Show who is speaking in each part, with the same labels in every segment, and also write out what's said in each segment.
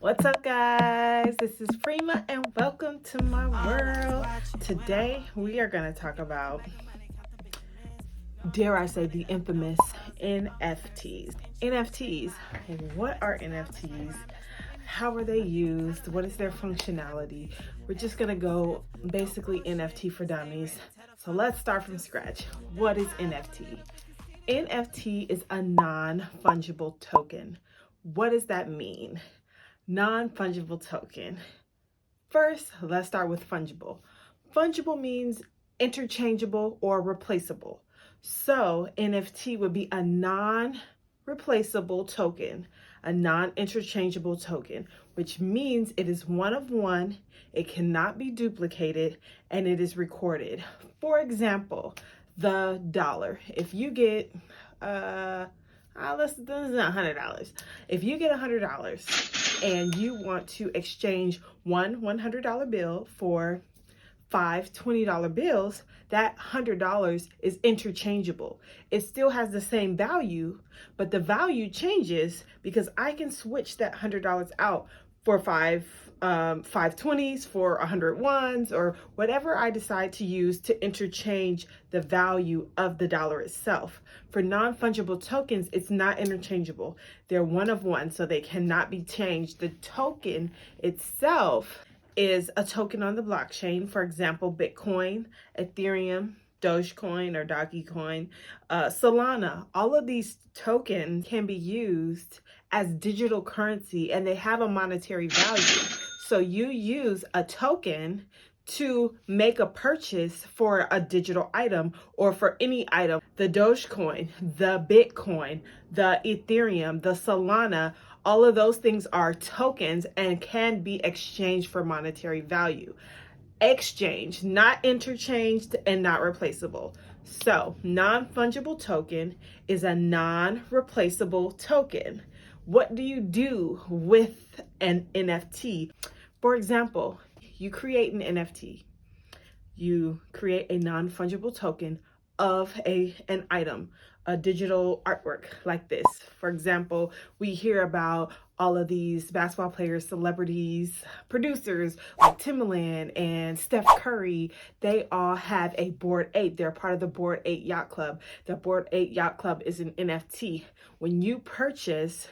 Speaker 1: What's up, guys? This is Primah, and welcome to my world. Today, we are going to talk about, dare I say, the infamous NFTs. NFTs. What are NFTs? How are they used? What is their functionality? We're just going to go basically NFT for dummies. So let's start from scratch. What is NFT? NFT is a non-fungible token. What does that mean? Non-fungible token. First, let's start with fungible. Fungible means interchangeable or replaceable. So NFT would be a non-replaceable token, a non-interchangeable token, which means it is one of one, it cannot be duplicated, and it is recorded. For example, the dollar. If you get this is $100. If you get $100 and you want to exchange one $100 bill for five $20 bills, that $100 is interchangeable. It still has the same value, but the value changes because I can switch that $100 out for five 20s, for 100 ones, or whatever I decide to use to interchange the value of the dollar itself. For non-fungible tokens, it's not interchangeable. They're one of one, so they cannot be changed. The token itself is a token on the blockchain. For example, Bitcoin, Ethereum, Dogecoin or Dogecoin, Solana. All of these tokens can be used as digital currency and they have a monetary value. So you use a token to make a purchase for a digital item or for any item. The Dogecoin, the Bitcoin, the Ethereum, the Solana, all of those things are tokens and can be exchanged for monetary value. Exchange, not interchanged and not replaceable. So, non-fungible token is a non-replaceable token. What do you do with an NFT? For example, you create an NFT. You create a non-fungible token of an item, a digital artwork like this. For example, we hear about all of these basketball players, celebrities, producers like Timbaland and Steph Curry. They all have a Bored Ape. They're part of the Bored Ape Yacht Club. The Bored Ape Yacht Club is an NFT. When you purchase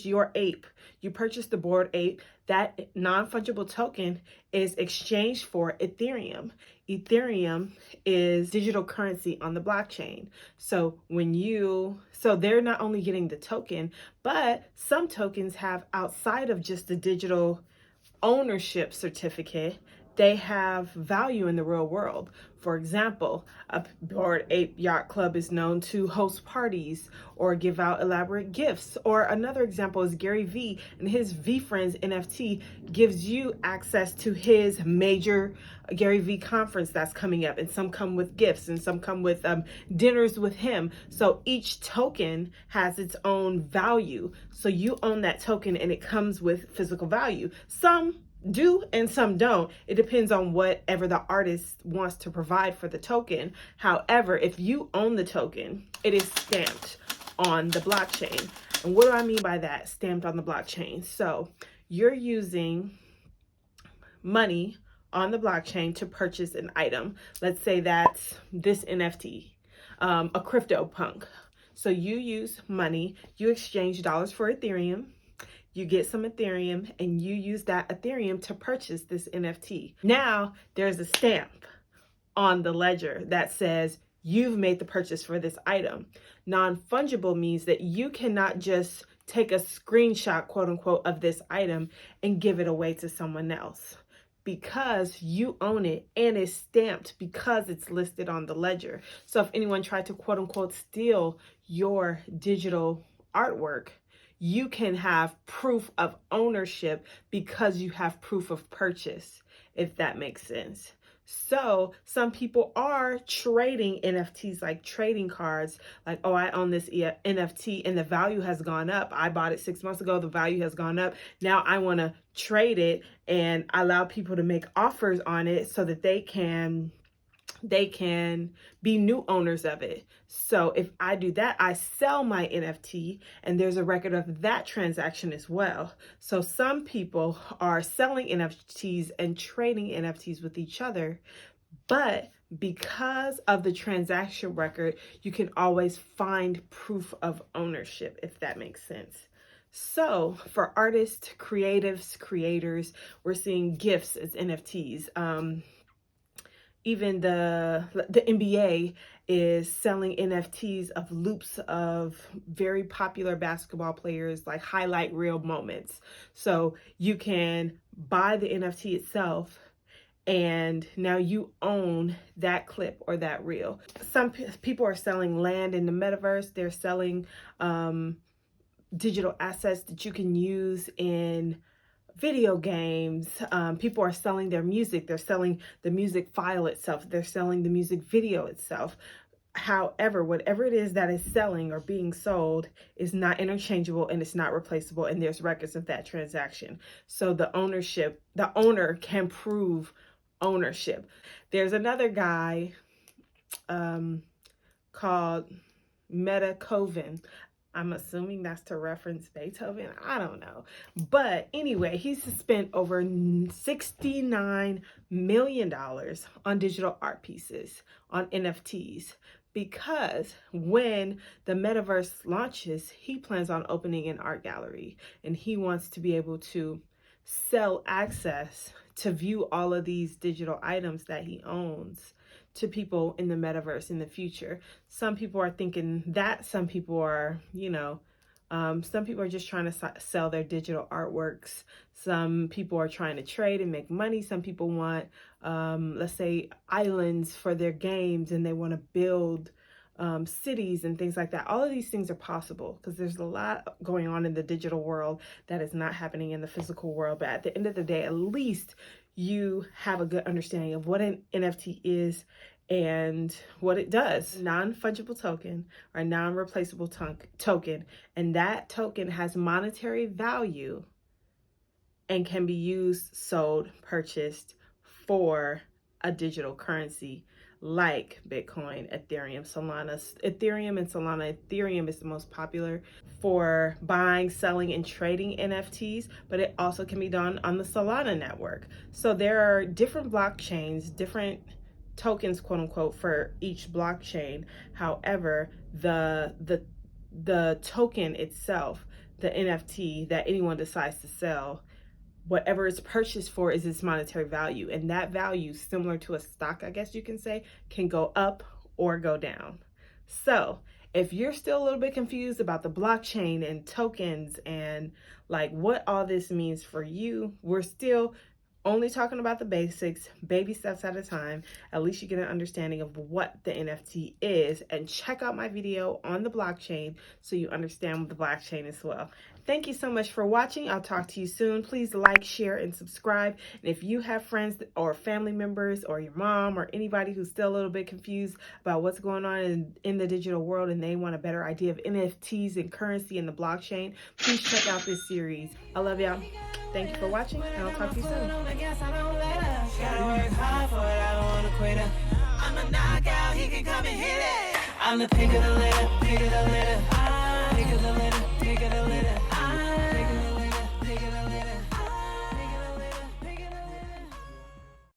Speaker 1: your ape, you purchase the Bored Ape, that non-fungible token is exchanged for Ethereum. Ethereum is digital currency on the blockchain. So they're not only getting the token, but some tokens have, outside of just the digital ownership certificate, they have value in the real world. For example, a Bored Ape Yacht Club is known to host parties or give out elaborate gifts. Or another example is Gary Vee, and his VeeFriends NFT gives you access to his major Gary Vee conference that's coming up. And some come with gifts and some come with dinners with him. So each token has its own value. So you own that token and it comes with physical value. Some do and some don't. It depends on whatever the artist wants to provide for the token. However, if you own the token, it is stamped on the blockchain. And what do I mean by that? Stamped on the blockchain. So you're using money on the blockchain to purchase an item. Let's say that's this NFT, a CryptoPunk. So you use money, you exchange dollars for Ethereum. You get some Ethereum and you use that Ethereum to purchase this NFT. Now there's a stamp on the ledger that says you've made the purchase for this item. Non-fungible means that you cannot just take a screenshot, quote unquote, of this item and give it away to someone else, because you own it and it's stamped because it's listed on the ledger. So if anyone tried to, quote unquote, steal your digital artwork, you can have proof of ownership because you have proof of purchase, if that makes sense. So some people are trading NFTs like trading cards, like, oh, I own this NFT and the value has gone up. I bought it 6 months ago. The value has gone up. Now I want to trade it and allow people to make offers on it so that they can they can be new owners of it. So if I do that, I sell my NFT and there's a record of that transaction as well. So some people are selling NFTs and trading NFTs with each other, but because of the transaction record, you can always find proof of ownership, if that makes sense. So for artists, creatives, creators, we're seeing gifts as NFTs. Even the NBA is selling NFTs of loops of very popular basketball players, like highlight reel moments. So you can buy the NFT itself and now you own that clip or that reel. Some people are selling land in the metaverse. They're selling digital assets that you can use in video games. People are selling their music. They're selling the music file itself. They're selling the music video itself. However, whatever it is that is selling or being sold is not interchangeable and it's not replaceable, and there's records of that transaction. So the owner can prove ownership. There's another guy called Meta Coven. I'm assuming that's to reference Beethoven. I don't know. But anyway, he's spent over $69 million on digital art pieces, on NFTs, because when the metaverse launches, he plans on opening an art gallery and he wants to be able to sell access to view all of these digital items that he owns to people in the metaverse in the future. Some people are thinking that, some people are, some people are just trying to sell their digital artworks. Some people are trying to trade and make money. Some people want, let's say, islands for their games and they want to build cities and things like that. All of these things are possible because there's a lot going on in the digital world that is not happening in the physical world. But at the end of the day, at least you have a good understanding of what an NFT is and what it does. Non-fungible token or non-replaceable token, and that token has monetary value and can be used, sold, purchased for a digital currency like Bitcoin, Ethereum, Solana. Ethereum and Solana. Ethereum is the most popular for buying, selling, and trading NFTs, but it also can be done on the Solana network. So there are different blockchains, different tokens, quote unquote, for each blockchain. However, the token itself, the NFT that anyone decides to sell, whatever it's purchased for is its monetary value. And that value, similar to a stock, I guess you can say, can go up or go down. So if you're still a little bit confused about the blockchain and tokens and like what all this means for you, we're still only talking about the basics, baby steps at a time. At least you get an understanding of what the NFT is, and check out my video on the blockchain so you understand the blockchain as well. Thank you so much for watching. I'll talk to you soon. Please like, share, and subscribe. And if you have friends or family members or your mom or anybody who's still a little bit confused about what's going on in the digital world and they want a better idea of NFTs and currency and the blockchain, please check out this series. I love y'all. Thank you for watching, and I'll talk to you soon. I'm the pick of the litter, pick of the litter, pick of the litter, pick of the litter.